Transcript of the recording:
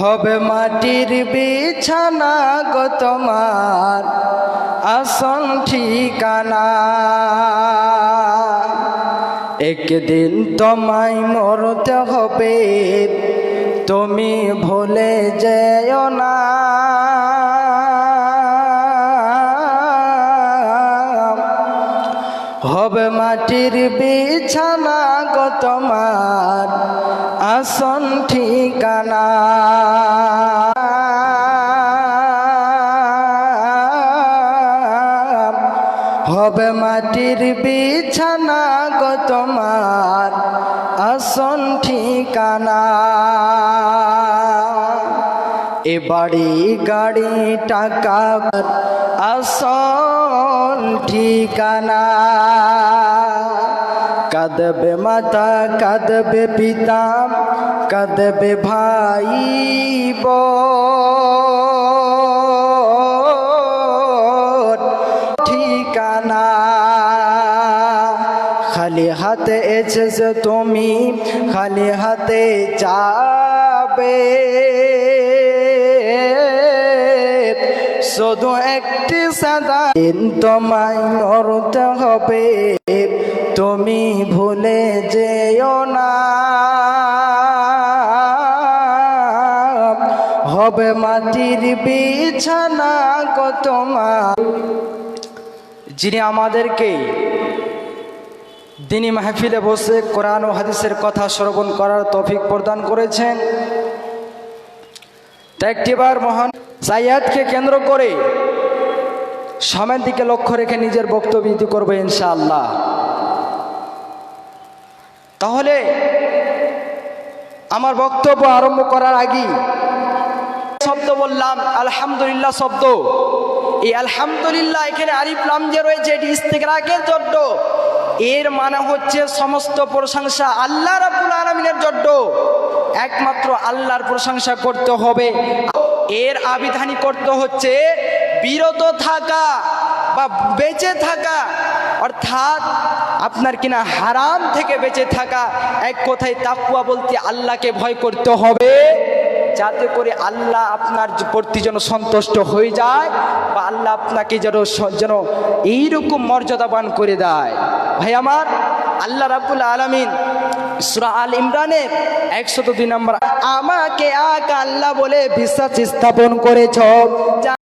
হবে মাটির বিছানা গো তোমার আসন ঠিকানা। একদিন তোমায় মরতে হবে, তুমি ভুলে যেও না। হবে মাটির বিছানা গো তোমার আসন ঠিকানা। হবে মাটির বিছানা গো তোমার আসন ঠিকানা। এ বাড়ি গাড়ি টাকা আসন ঠিকানা। কাঁদবে মাতা কাঁদবে পিতা কাঁদবে ভাই বোন ঠিকানা। খালি হাতে এসেছো তুমি খালি হাতে যাবে, শুধু একটি সাদা দিন তোমায় মরতে হবে, তুমি ভুলে যেও না। হবে মাটির বিছানা গো তোমার। যিনি আমাদেরকে দিনী মাহফিলে বসে কোরআন ও হাদিসের কথা শ্রবণ করার তৌফিক প্রদান করেছেন, তা একটিবার মহান জায়াতকে কেন্দ্র করে সামনের দিকে লক্ষ্য রেখে নিজের বক্তব্য ইতি করবে ইনশাআল্লাহ। তাহলে আমার বক্তব্য আরম্ভ করার আগে শব্দ বললাম আলহামদুলিল্লাহ শব্দ। এই আলহামদুলিল্লাহ এখানে আলিফ লাম যে রয়েছে এটি ইস্তিগরাকের জন্য। এর মানে হচ্ছে সমস্ত প্রশংসা আল্লাহ রাব্বুল আলামিনের জন্য। একমাত্র আল্লাহর প্রশংসা করতে হবে। এর আবিধানিক করতে হচ্ছে বিরত থাকা বা বেঁচে থাকা, অর্থাৎ আপনার কিনা হারাম থেকে বেঁচে থাকা। এক কথায় তাকওয়া বলতে আল্লাহকে ভয় করতে হবে, যাতে করে আল্লাহ আপনার প্রতি যেন সন্তুষ্ট হয়ে যায় বা আল্লাহ আপনাকে যেন এইরকম মর্যাদাবান করে দেয়। ভাই আমার, আল্লাহ রাব্বুল আলামিন সূরা আল ইমরানের 102 নম্বর আমাকে আল্লাহ বলে বিশ্বাস স্থাপন করেছ।